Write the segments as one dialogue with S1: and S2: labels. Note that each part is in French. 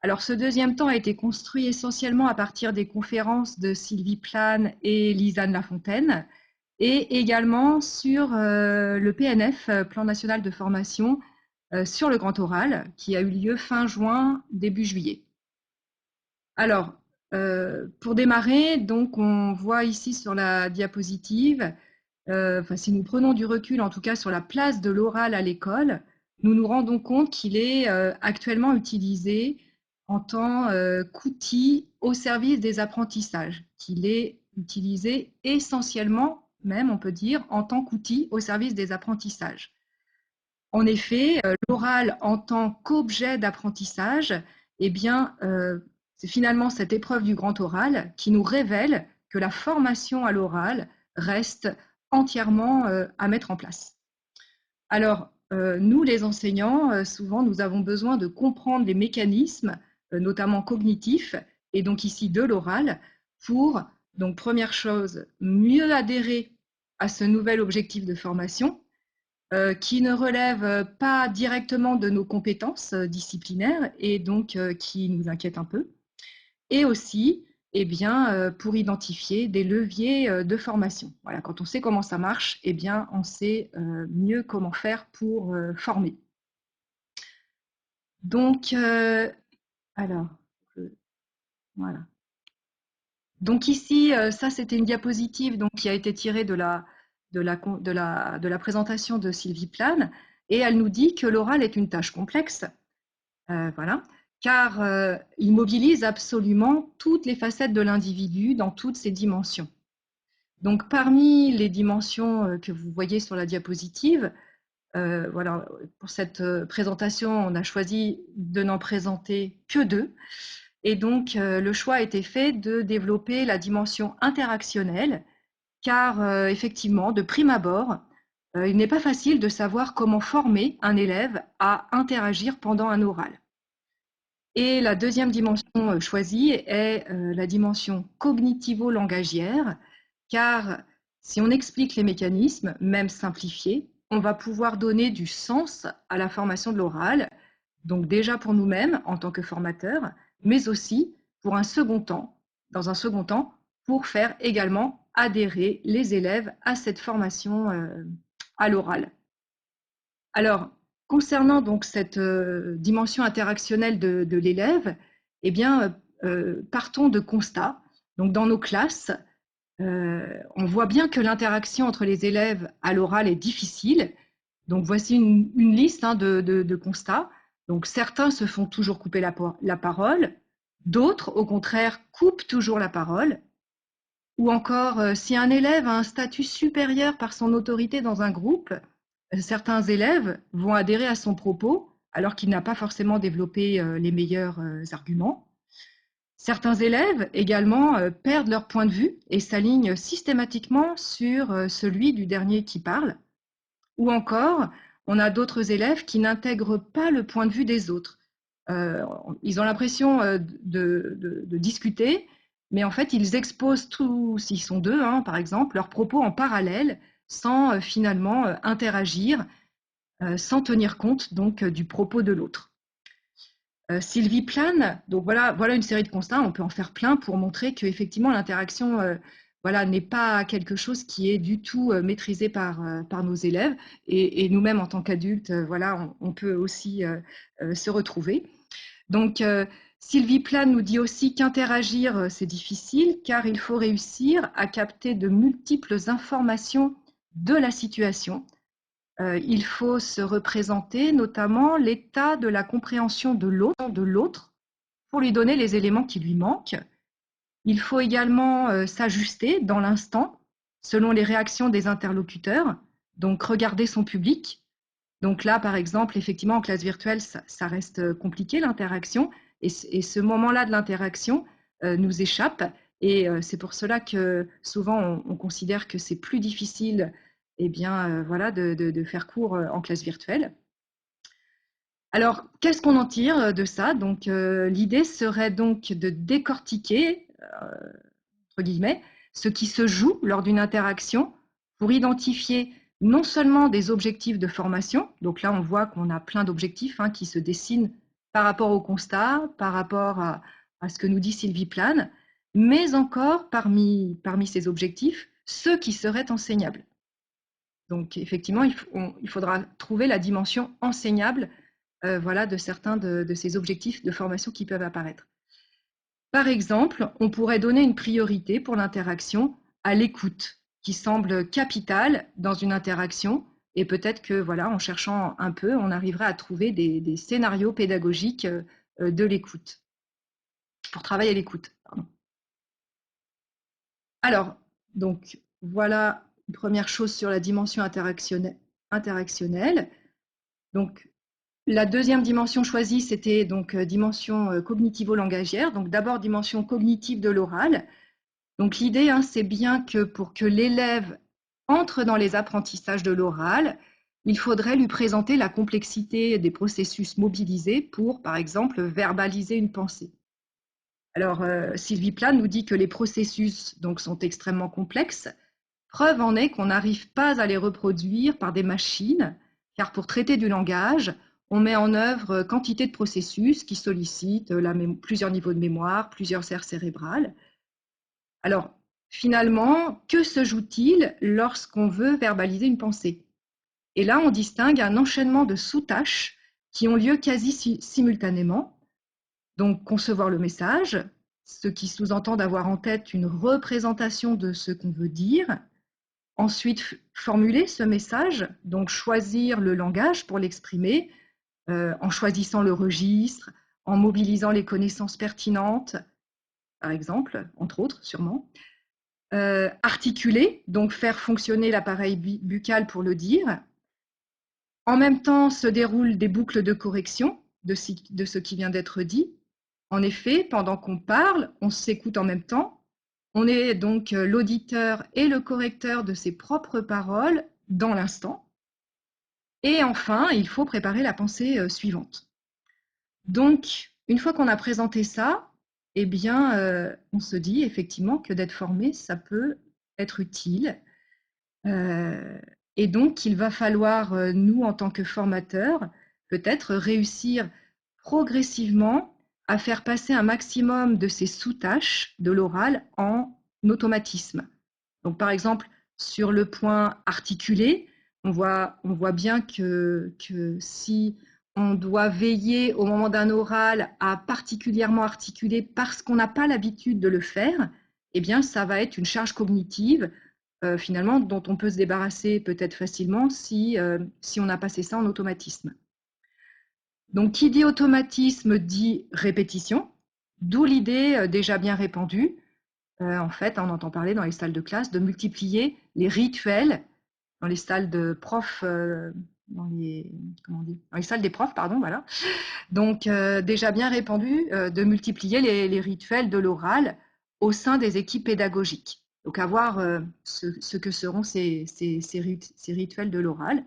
S1: Alors, ce deuxième temps a été construit essentiellement à partir des conférences de Sylvie Plane et Lisanne Lafontaine, et également sur le PNF, Plan national de formation, sur le grand oral, qui a eu lieu fin juin, début juillet. Alors, pour démarrer, donc on voit ici sur la diapositive, si nous prenons du recul, en tout cas sur la place de l'oral à l'école, nous nous rendons compte qu'il est actuellement utilisé en tant qu'outil au service des apprentissages, qu'il est utilisé essentiellement, même on peut dire, en tant qu'outil au service des apprentissages. En effet, l'oral en tant qu'objet d'apprentissage, eh bien, c'est finalement cette épreuve du grand oral qui nous révèle que la formation à l'oral reste entièrement à mettre en place. Alors, nous, les enseignants, souvent, nous avons besoin de comprendre les mécanismes, notamment cognitifs, et donc ici de l'oral, pour, donc première chose, mieux adhérer à ce nouvel objectif de formation, qui ne relève pas directement de nos compétences disciplinaires et donc qui nous inquiète un peu. Et aussi, eh bien, pour identifier des leviers de formation. Voilà, quand on sait comment ça marche, eh bien, on sait mieux comment faire pour former. Donc, alors, voilà. Donc ici, ça c'était une diapositive donc, qui a été tirée de la présentation de Sylvie Plane, et elle nous dit que l'oral est une tâche complexe, voilà, car il mobilise absolument toutes les facettes de l'individu dans toutes ses dimensions. Donc parmi les dimensions que vous voyez sur la diapositive, voilà, pour cette présentation, on a choisi de n'en présenter que deux. Et donc, le choix a été fait de développer la dimension interactionnelle, car effectivement, de prime abord, il n'est pas facile de savoir comment former un élève à interagir pendant un oral. Et la deuxième dimension choisie est la dimension cognitivo-langagière, car si on explique les mécanismes, même simplifiés, on va pouvoir donner du sens à la formation de l'oral, donc déjà pour nous-mêmes en tant que formateurs, mais aussi pour un second temps, dans un second temps, pour faire également adhérer les élèves à cette formation à l'oral. Alors, concernant donc cette dimension interactionnelle de l'élève, eh bien, partons de constats. Donc, dans nos classes, on voit bien que l'interaction entre les élèves à l'oral est difficile. Donc, voici une liste de constats. Donc, certains se font toujours couper la parole, d'autres, au contraire, coupent toujours la parole. Ou encore, si un élève a un statut supérieur par son autorité dans un groupe, certains élèves vont adhérer à son propos alors qu'il n'a pas forcément développé les meilleurs arguments. Certains élèves également perdent leur point de vue et s'alignent systématiquement sur celui du dernier qui parle. Ou encore, on a d'autres élèves qui n'intègrent pas le point de vue des autres. Ils ont l'impression de discuter, mais en fait, ils exposent tous, s'ils sont deux, hein, par exemple, leurs propos en parallèle, sans finalement interagir, sans tenir compte donc du propos de l'autre. Sylvie Plane, donc voilà une série de constats, on peut en faire plein pour montrer qu'effectivement l'interaction voilà, n'est pas quelque chose qui est du tout maîtrisé par nos élèves, et nous-mêmes en tant qu'adultes, voilà, on peut aussi se retrouver. Donc Sylvie Plane nous dit aussi qu'interagir c'est difficile car il faut réussir à capter de multiples informations de la situation. Il faut se représenter notamment l'état de la compréhension de l'autre pour lui donner les éléments qui lui manquent. Il faut également s'ajuster dans l'instant selon les réactions des interlocuteurs, donc regarder son public. Donc là, par exemple, effectivement, en classe virtuelle, ça reste compliqué l'interaction, et ce moment-là de l'interaction nous échappe, et c'est pour cela que souvent on considère que c'est plus difficile eh bien, voilà, de faire cours en classe virtuelle. Alors, qu'est-ce qu'on en tire de ça? Donc, l'idée serait donc de décortiquer, entre guillemets, ce qui se joue lors d'une interaction pour identifier non seulement des objectifs de formation, donc là on voit qu'on a plein d'objectifs qui se dessinent par rapport au constat, par rapport à ce que nous dit Sylvie Plane, mais encore parmi ces objectifs, ceux qui seraient enseignables. Donc effectivement, il faudra trouver la dimension enseignable voilà, de certains de ces objectifs de formation qui peuvent apparaître. Par exemple, on pourrait donner une priorité pour l'interaction à l'écoute, qui semble capitale dans une interaction, et peut-être que voilà, en cherchant un peu, on arriverait à trouver des scénarios pédagogiques de l'écoute, pour travailler à l'écoute. Alors, donc voilà une première chose sur la dimension interactionnelle. Donc, la deuxième dimension choisie, c'était donc dimension cognitivo-langagière. Donc, d'abord, dimension cognitive de l'oral. Donc, l'idée, c'est bien que pour que l'élève entre dans les apprentissages de l'oral, il faudrait lui présenter la complexité des processus mobilisés pour, par exemple, verbaliser une pensée. Alors, Sylvie Plane nous dit que les processus donc, sont extrêmement complexes. Preuve en est qu'on n'arrive pas à les reproduire par des machines, car pour traiter du langage, on met en œuvre quantité de processus qui sollicitent plusieurs niveaux de mémoire, plusieurs aires cérébrales. Alors, finalement, que se joue-t-il lorsqu'on veut verbaliser une pensée? Et là, on distingue un enchaînement de sous-tâches qui ont lieu quasi simultanément. Donc, concevoir le message, ce qui sous-entend d'avoir en tête une représentation de ce qu'on veut dire. Ensuite, formuler ce message, donc choisir le langage pour l'exprimer, en choisissant le registre, en mobilisant les connaissances pertinentes, par exemple, entre autres, sûrement. Articuler, donc faire fonctionner l'appareil buccal pour le dire. En même temps, se déroulent des boucles de correction de ce qui vient d'être dit. En effet, pendant qu'on parle, on s'écoute en même temps. On est donc l'auditeur et le correcteur de ses propres paroles dans l'instant. Et enfin, il faut préparer la pensée suivante. Donc, une fois qu'on a présenté ça, eh bien, on se dit effectivement que d'être formé, ça peut être utile. Et donc, il va falloir, nous, en tant que formateurs, peut-être réussir progressivement à faire passer un maximum de ces sous-tâches de l'oral en automatisme. Donc, par exemple, sur le point articulé, on voit bien que si on doit veiller au moment d'un oral à particulièrement articuler parce qu'on n'a pas l'habitude de le faire, eh bien, ça va être une charge cognitive finalement dont on peut se débarrasser peut-être facilement si on a passé ça en automatisme. Donc, qui dit automatisme dit répétition, d'où l'idée déjà bien répandue. En fait, on entend parler dans les salles de classe de multiplier les rituels dans les salles de profs, dans les salles des profs, pardon, voilà. Donc, déjà bien répandu de multiplier les rituels de l'oral au sein des équipes pédagogiques. Donc, à voir ce que seront ces rituels de l'oral.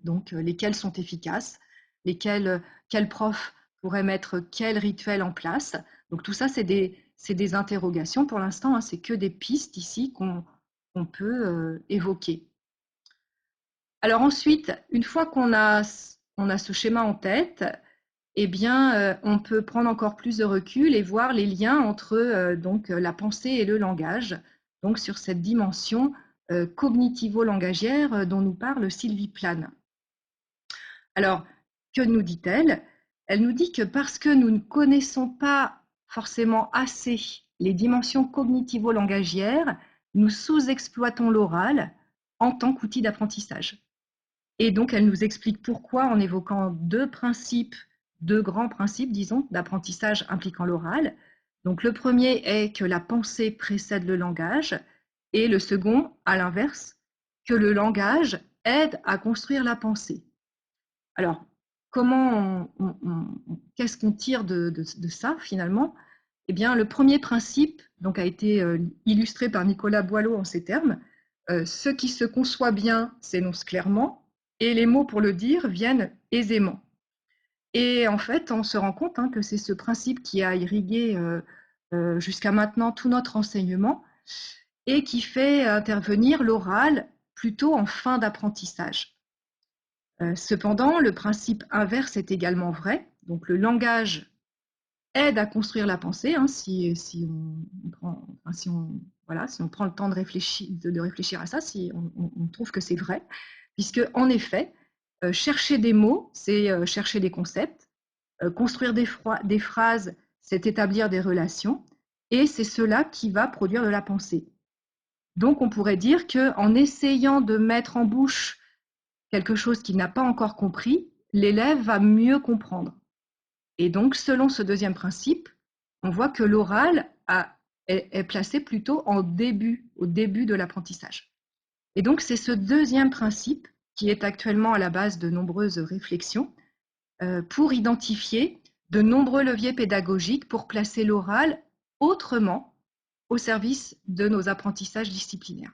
S1: Donc, lesquels sont efficaces, quel prof pourrait mettre quel rituel en place. Donc, tout ça, c'est des interrogations pour l'instant, c'est que des pistes ici qu'on peut évoquer. Alors ensuite, une fois qu'on a ce schéma en tête, eh bien, on peut prendre encore plus de recul et voir les liens entre donc, la pensée et le langage, donc sur cette dimension cognitivo-langagière dont nous parle Sylvie Plane. Alors, que nous dit-elle? Elle nous dit que parce que nous ne connaissons pas forcément assez les dimensions cognitivo-langagières, nous sous-exploitons l'oral en tant qu'outil d'apprentissage. Et donc, elle nous explique pourquoi en évoquant deux grands principes, disons, d'apprentissage impliquant l'oral. Donc, le premier est que la pensée précède le langage, et le second, à l'inverse, que le langage aide à construire la pensée. Alors, qu'est-ce qu'on tire de ça finalement? Eh bien, le premier principe donc, a été illustré par Nicolas Boileau en ces termes. Ce qui se conçoit bien s'énonce clairement, et les mots pour le dire viennent aisément. Et en fait, on se rend compte que c'est ce principe qui a irrigué jusqu'à maintenant tout notre enseignement et qui fait intervenir l'oral plutôt en fin d'apprentissage. Cependant, le principe inverse est également vrai. Donc le langage aide à construire la pensée, hein, si on prend le temps de réfléchir à ça, si on trouve que c'est vrai, puisque en effet, chercher des mots, c'est chercher des concepts, construire des phrases, c'est établir des relations, et c'est cela qui va produire de la pensée. Donc on pourrait dire qu'en essayant de mettre en bouche quelque chose qu'il n'a pas encore compris, l'élève va mieux comprendre. Et donc, selon ce deuxième principe, on voit que l'oral est placé plutôt au début de l'apprentissage. Et donc, c'est ce deuxième principe qui est actuellement à la base de nombreuses réflexions pour identifier de nombreux leviers pédagogiques pour placer l'oral autrement au service de nos apprentissages disciplinaires.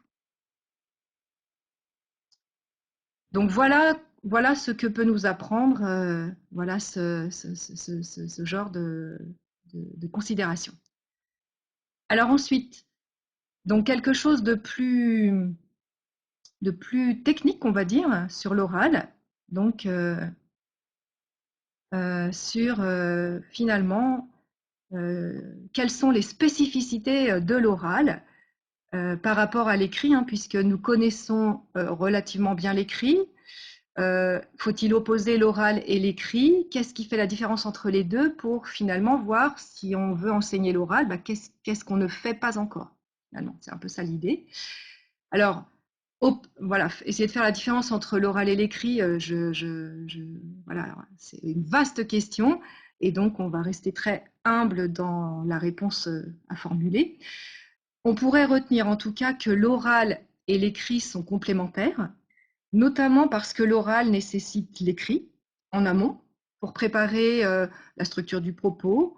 S1: Donc voilà ce que peut nous apprendre voilà ce genre de considération. Alors ensuite, donc quelque chose de plus technique, on va dire, sur l'oral, donc sur finalement quelles sont les spécificités de l'oral par rapport à l'écrit, hein, puisque nous connaissons relativement bien l'écrit. Faut-il opposer l'oral et l'écrit? Qu'est-ce qui fait la différence entre les deux pour finalement voir si on veut enseigner l'oral, qu'est-ce qu'on ne fait pas encore? Finalement, c'est un peu ça l'idée. Alors, voilà, essayer de faire la différence entre l'oral et l'écrit, voilà, c'est une vaste question, et donc on va rester très humble dans la réponse à formuler. On pourrait retenir en tout cas que l'oral et l'écrit sont complémentaires, notamment parce que l'oral nécessite l'écrit en amont pour préparer la structure du propos,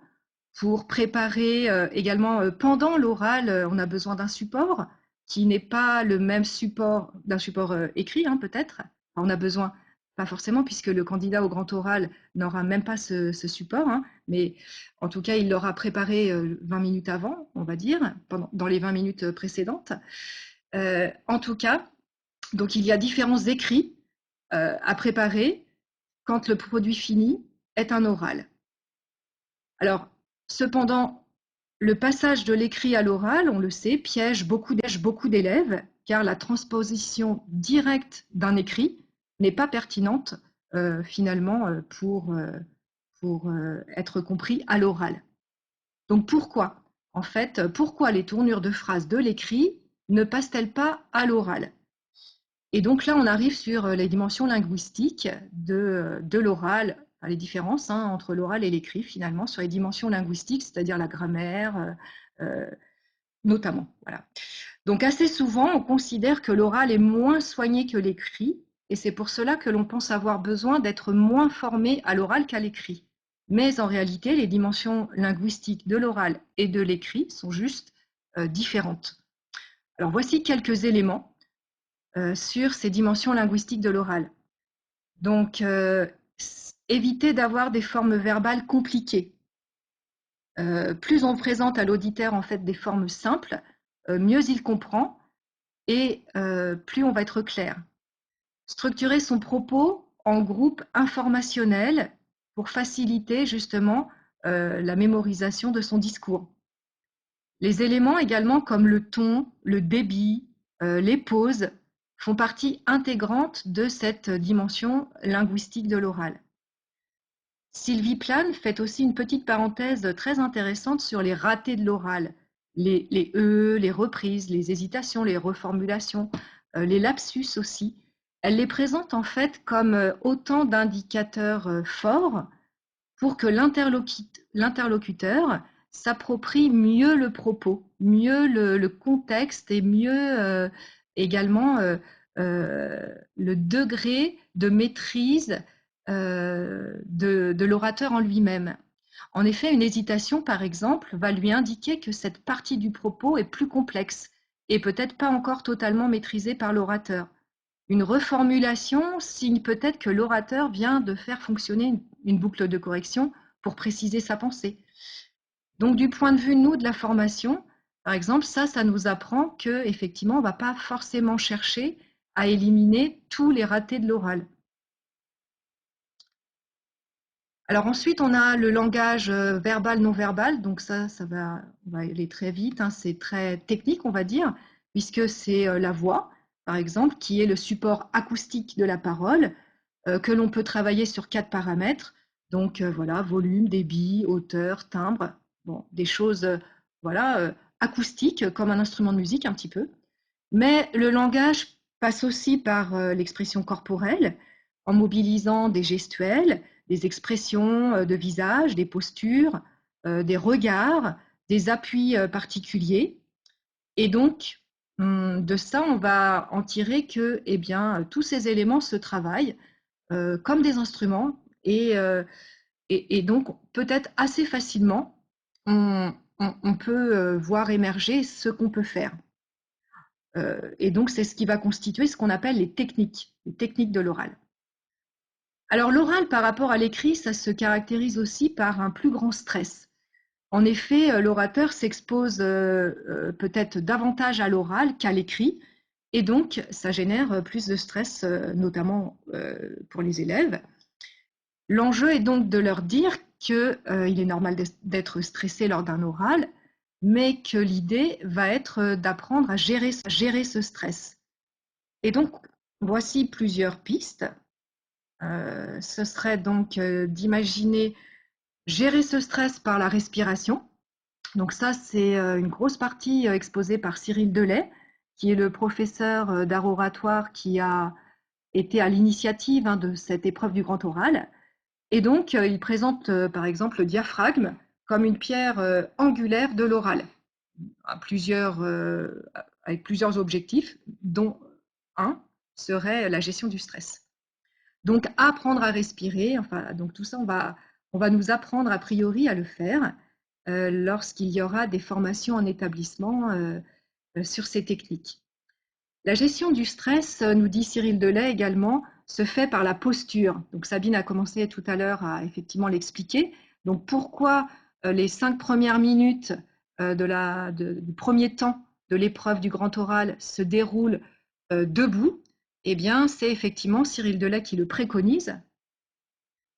S1: pour préparer également pendant l'oral, on a besoin d'un support qui n'est pas le même support d'un support écrit, hein, peut-être. On a besoin, pas forcément, puisque le candidat au grand oral n'aura même pas ce support, hein, mais en tout cas, il l'aura préparé 20 minutes avant, on va dire, dans les 20 minutes précédentes. En tout cas, donc il y a différents écrits à préparer quand le produit fini est un oral. Alors, cependant, le passage de l'écrit à l'oral, on le sait, piège beaucoup d'élèves, car la transposition directe d'un écrit n'est pas pertinente finalement pour être compris à l'oral. Donc pourquoi? En fait, pourquoi les tournures de phrases de l'écrit ne passent-elles pas à l'oral? Et donc là, on arrive sur les dimensions linguistiques de l'oral, enfin, les différences hein, entre l'oral et l'écrit, finalement, sur les dimensions linguistiques, c'est-à-dire la grammaire, notamment. Voilà. Donc assez souvent, on considère que l'oral est moins soigné que l'écrit, et c'est pour cela que l'on pense avoir besoin d'être moins formé à l'oral qu'à l'écrit. Mais en réalité, les dimensions linguistiques de l'oral et de l'écrit sont juste différentes. Alors voici quelques éléments sur ces dimensions linguistiques de l'oral. Donc, éviter d'avoir des formes verbales compliquées. Plus on présente à l'auditeur en fait des formes simples, mieux il comprend et plus on va être clair. Structurer son propos en groupe informationnel pour faciliter justement la mémorisation de son discours. Les éléments également comme le ton, le débit, les pauses font partie intégrante de cette dimension linguistique de l'oral. Sylvie Plane fait aussi une petite parenthèse très intéressante sur les ratés de l'oral, les les reprises, les hésitations, les reformulations, les lapsus aussi. Elle les présente en fait comme autant d'indicateurs forts pour que l'interlocuteur s'approprie mieux le propos, mieux le contexte et mieux également le degré de maîtrise de l'orateur en lui-même. En effet, une hésitation, par exemple, va lui indiquer que cette partie du propos est plus complexe et peut-être pas encore totalement maîtrisée par l'orateur. Une reformulation signe peut-être que l'orateur vient de faire fonctionner une boucle de correction pour préciser sa pensée. Donc, du point de vue, nous, de la formation, par exemple, ça nous apprend qu'effectivement, on ne va pas forcément chercher à éliminer tous les ratés de l'oral. Alors ensuite, on a le langage verbal, non verbal. Donc ça on va aller très vite, hein. C'est très technique, on va dire, puisque c'est la voix, par exemple, qui est le support acoustique de la parole, que l'on peut travailler sur 4 paramètres. Donc voilà, volume, débit, hauteur, timbre, bon, des choses voilà, acoustiques, comme un instrument de musique un petit peu. Mais le langage passe aussi par l'expression corporelle, en mobilisant des gestuels, des expressions de visage, des postures, des regards, des appuis particuliers. Et donc, de ça, on va en tirer que eh bien, tous ces éléments se travaillent comme des instruments et donc peut-être assez facilement, on peut voir émerger ce qu'on peut faire. Et donc, c'est ce qui va constituer ce qu'on appelle les techniques de l'oral. Alors, l'oral par rapport à l'écrit, ça se caractérise aussi par un plus grand stress. En effet, l'orateur s'expose peut-être davantage à l'oral qu'à l'écrit, et donc ça génère plus de stress, notamment pour les élèves. L'enjeu est donc de leur dire qu'il est normal d'être stressé lors d'un oral, mais que l'idée va être d'apprendre à gérer ce stress. Et donc, voici plusieurs pistes. Ce serait donc d'imaginer gérer ce stress par la respiration. Donc ça, c'est une grosse partie exposée par Cyril Delay, qui est le professeur d'art oratoire qui a été à l'initiative de cette épreuve du grand oral. Et donc, il présente par exemple le diaphragme comme une pierre angulaire de l'oral, avec plusieurs objectifs, dont un serait la gestion du stress. Donc, apprendre à respirer, enfin, donc tout ça, on va nous apprendre a priori à le faire lorsqu'il y aura des formations en établissement sur ces techniques. La gestion du stress, nous dit Cyril Delay également, se fait par la posture. Donc Sabine a commencé tout à l'heure à effectivement l'expliquer. Donc pourquoi les 5 premières minutes du premier temps de l'épreuve du grand oral se déroulent debout? Eh bien, c'est effectivement Cyril Delay qui le préconise,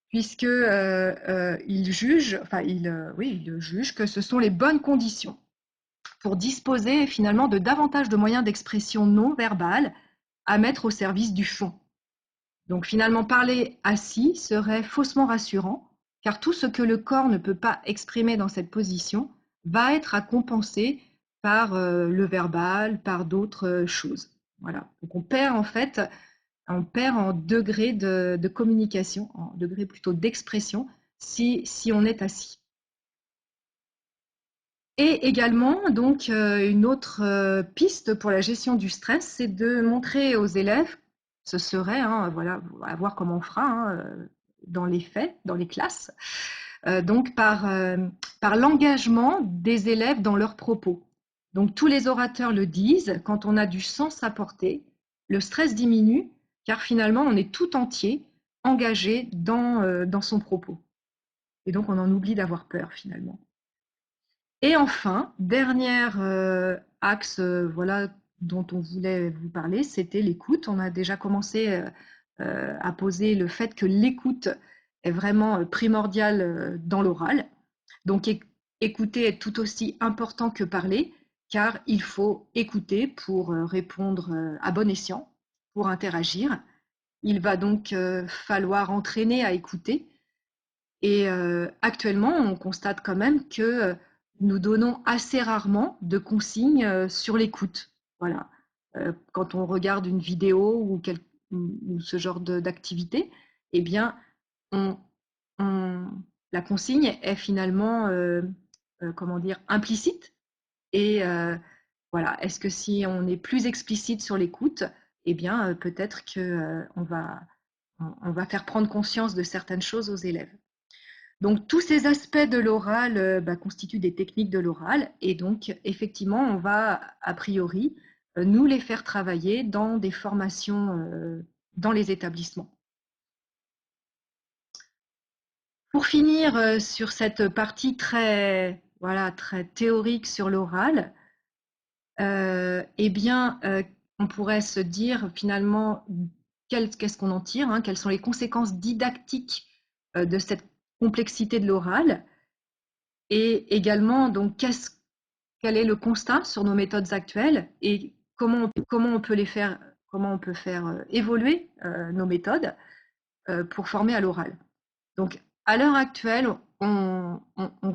S1: puisque il juge, oui, il juge que ce sont les bonnes conditions pour disposer finalement de davantage de moyens d'expression non verbale à mettre au service du fond. Donc finalement, parler assis serait faussement rassurant, car tout ce que le corps ne peut pas exprimer dans cette position va être à compenser par le verbal, par d'autres choses. Voilà. Donc on perd en fait, on perd en degré de communication, en degré plutôt d'expression, si on est assis. Et également, donc, une autre piste pour la gestion du stress, c'est de montrer aux élèves, ce serait, voilà, à voir comment on fera dans les faits, dans les classes, donc par l'engagement des élèves dans leurs propos. Donc tous les orateurs le disent, quand on a du sens à porter, le stress diminue, car finalement on est tout entier engagé dans son propos. Et donc on en oublie d'avoir peur finalement. Et enfin, dernier axe voilà, dont on voulait vous parler, c'était l'écoute. On a déjà commencé à poser le fait que l'écoute est vraiment primordiale dans l'oral. Donc écouter est tout aussi important que parler, car il faut écouter pour répondre à bon escient, pour interagir. Il va donc falloir entraîner à écouter. Et actuellement, on constate quand même que nous donnons assez rarement de consignes sur l'écoute. Voilà. Quand on regarde une vidéo ou ce genre d'activité, eh bien, on, on- la consigne est finalement, comment dire, implicite. Et voilà, est-ce que si on est plus explicite sur l'écoute, eh bien, peut-être que on va faire prendre conscience de certaines choses aux élèves. Donc tous ces aspects de l'oral constituent des techniques de l'oral et donc effectivement on va a priori nous les faire travailler dans des formations dans les établissements. Pour finir sur cette partie très, voilà, très théorique sur l'oral, eh bien on pourrait se dire finalement qu'est-ce qu'on en tire, hein, quelles sont les conséquences didactiques de cette complexité de l'oral et également donc quel est le constat sur nos méthodes actuelles et comment on peut faire évoluer nos méthodes pour former à l'oral. Donc, à l'heure actuelle, on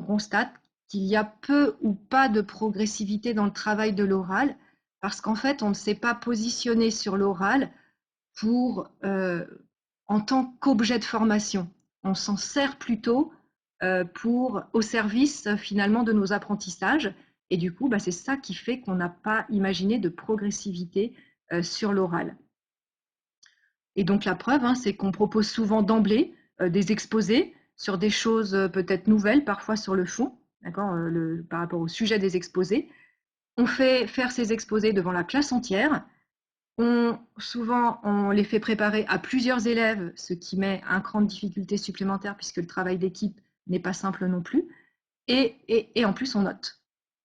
S1: constate qu'il y a peu ou pas de progressivité dans le travail de l'oral parce qu'en fait, on ne s'est pas positionné sur l'oral en tant qu'objet de formation. On s'en sert plutôt au service finalement de nos apprentissages. Et du coup, c'est ça qui fait qu'on n'a pas imaginé de progressivité sur l'oral. Et donc la preuve, c'est qu'on propose souvent d'emblée des exposés sur des choses peut-être nouvelles, parfois sur le fond, d'accord, par rapport au sujet des exposés. On fait faire ces exposés devant la classe entière. Souvent, on les fait préparer à plusieurs élèves, ce qui met un cran de difficulté supplémentaire puisque le travail d'équipe n'est pas simple non plus. Et en plus, on note.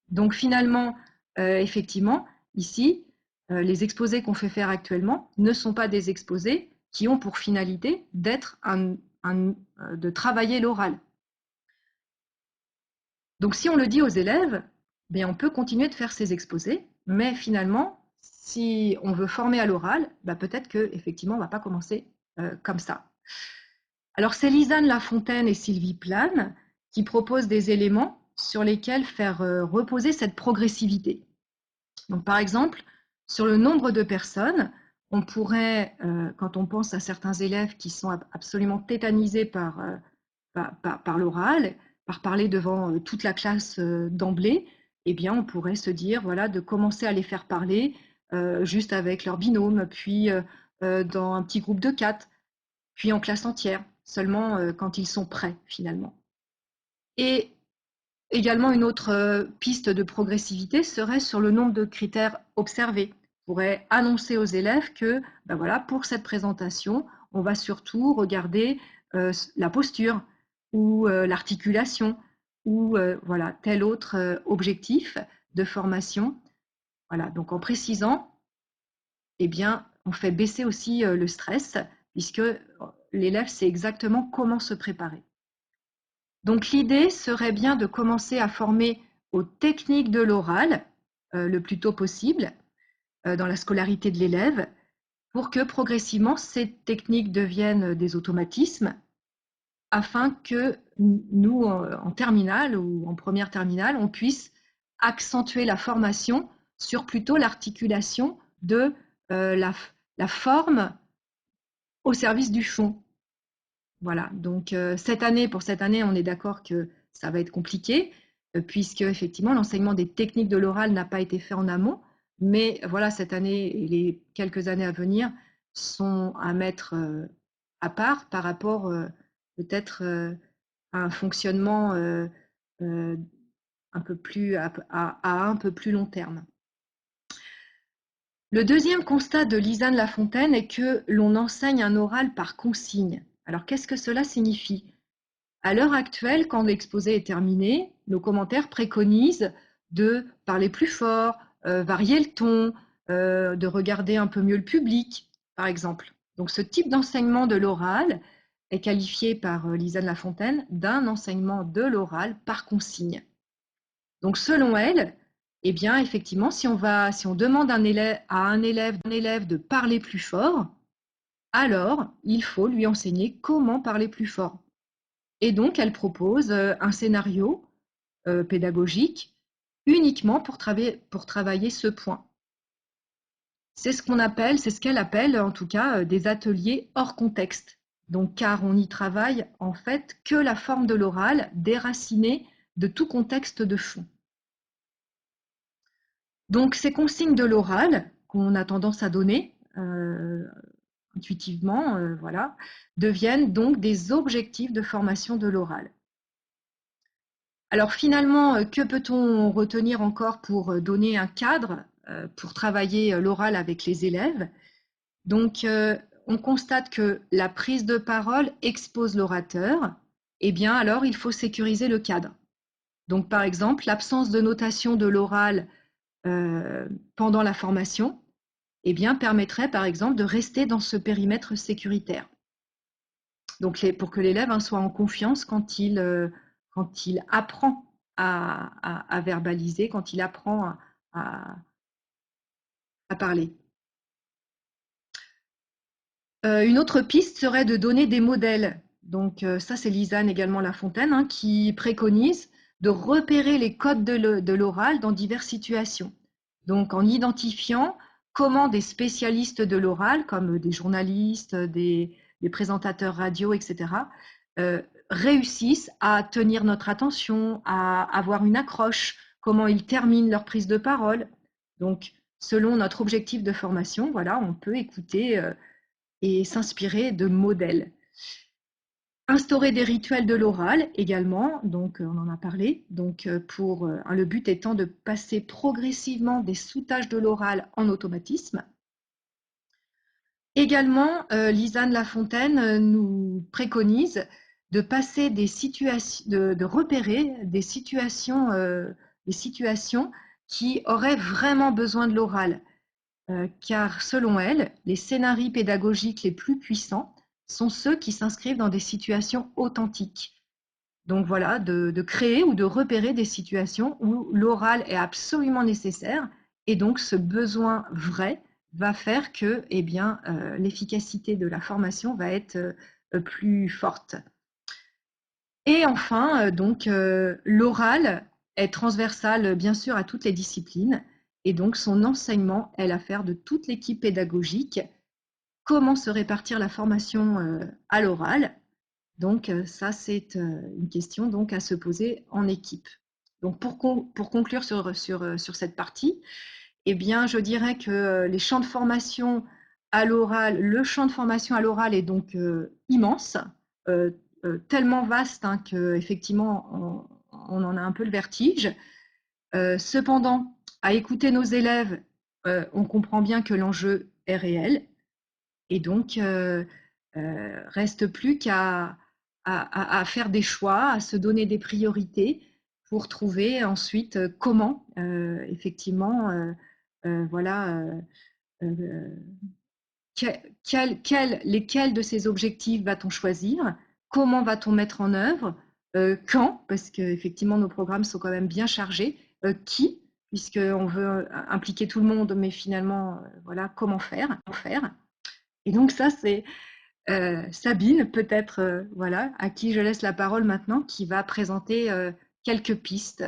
S1: Donc finalement, effectivement, ici, les exposés qu'on fait faire actuellement ne sont pas des exposés qui ont pour finalité d'être de travailler l'oral. Donc si on le dit aux élèves, on peut continuer de faire ces exposés, mais finalement, si on veut former à l'oral, peut-être qu'effectivement, on ne va pas commencer comme ça. Alors c'est Lisanne Lafontaine et Sylvie Plane qui proposent des éléments sur lesquels faire reposer cette progressivité. Donc, par exemple, sur le nombre de personnes, on pourrait, quand on pense à certains élèves qui sont absolument tétanisés par l'oral, par parler devant toute la classe d'emblée, on pourrait se dire voilà, de commencer à les faire parler juste avec leur binôme, puis dans un petit groupe de 4, puis en classe entière, seulement quand ils sont prêts finalement. Et également, une autre piste de progressivité serait sur le nombre de critères observés. On pourrait annoncer aux élèves que, voilà, pour cette présentation, on va surtout regarder la posture ou l'articulation ou voilà, tel autre objectif de formation. Voilà, donc en précisant, on fait baisser aussi le stress puisque l'élève sait exactement comment se préparer. Donc l'idée serait bien de commencer à former aux techniques de l'oral le plus tôt possible dans la scolarité de l'élève pour que progressivement ces techniques deviennent des automatismes afin que nous, en terminale ou en première terminale, on puisse accentuer la formation sur plutôt l'articulation de la forme au service du fond. Voilà, donc pour cette année, on est d'accord que ça va être compliqué, puisque effectivement l'enseignement des techniques de l'oral n'a pas été fait en amont, mais voilà, cette année et les quelques années à venir sont à mettre à part par rapport peut-être à un fonctionnement un peu plus à un peu plus long terme. Le deuxième constat de Lisanne Lafontaine est que l'on enseigne un oral par consigne. Alors qu'est-ce que cela signifie ? À l'heure actuelle, quand l'exposé est terminé, nos commentaires préconisent de parler plus fort, varier le ton, de regarder un peu mieux le public, par exemple. Donc ce type d'enseignement de l'oral est qualifié par Lisanne Lafontaine d'un enseignement de l'oral par consigne. Donc selon elle, effectivement, si on demande à un élève de parler plus fort, alors il faut lui enseigner comment parler plus fort. Et donc, elle propose un scénario pédagogique uniquement pour travailler ce point. C'est ce qu'elle appelle en tout cas des ateliers hors contexte. Donc, car on y travaille en fait que la forme de l'oral déracinée de tout contexte de fond. Donc, ces consignes de l'oral qu'on a tendance à donner intuitivement, voilà, deviennent donc des objectifs de formation de l'oral. Alors finalement, que peut-on retenir encore pour donner un cadre pour travailler l'oral avec les élèves? Donc, on constate que la prise de parole expose l'orateur. Alors, il faut sécuriser le cadre. Donc, par exemple, l'absence de notation de l'oral pendant la formation permettrait, par exemple, de rester dans ce périmètre sécuritaire. Donc, pour que l'élève soit en confiance quand il apprend à verbaliser, quand il apprend à parler. Une autre piste serait de donner des modèles. Donc ça, c'est Lisanne également Lafontaine qui préconise de repérer les codes de l'oral dans diverses situations. Donc en identifiant comment des spécialistes de l'oral, comme des journalistes, des présentateurs radio, etc., réussissent à tenir notre attention, à avoir une accroche, comment ils terminent leur prise de parole. Donc selon notre objectif de formation, voilà, on peut écouter et s'inspirer de modèles. Instaurer des rituels de l'oral également, donc on en a parlé, donc le but étant de passer progressivement des sous-tâches de l'oral en automatisme. Également, Lisanne Lafontaine nous préconise de passer des situations, de repérer des situations qui auraient vraiment besoin de l'oral. Car selon elle, les scénarios pédagogiques les plus puissants sont ceux qui s'inscrivent dans des situations authentiques. Donc voilà, de créer ou de repérer des situations où l'oral est absolument nécessaire et donc ce besoin vrai va faire que l'efficacité de la formation va être plus forte. Et enfin, l'oral est transversal, bien sûr, à toutes les disciplines. Et donc, son enseignement est l'affaire de toute l'équipe pédagogique. Comment se répartir la formation à l'oral? Donc, ça, c'est une question donc, à se poser en équipe. Donc, pour conclure sur cette partie, eh bien, je dirais que les champs de formation à l'oral, le champ de formation à l'oral est donc immense, tellement vaste qu'effectivement, on en a un peu le vertige. Cependant, à écouter nos élèves, on comprend bien que l'enjeu est réel. Et donc, reste plus qu'à faire des choix, à se donner des priorités pour trouver ensuite comment, effectivement, voilà, lesquels de ces objectifs va-t-on choisir, comment va-t-on mettre en œuvre, quand, parce qu'effectivement nos programmes sont quand même bien chargés, qui, puisqu'on veut impliquer tout le monde, mais finalement, voilà, comment faire. Et donc ça, c'est Sabine, peut-être, voilà, à qui je laisse la parole maintenant, qui va présenter quelques pistes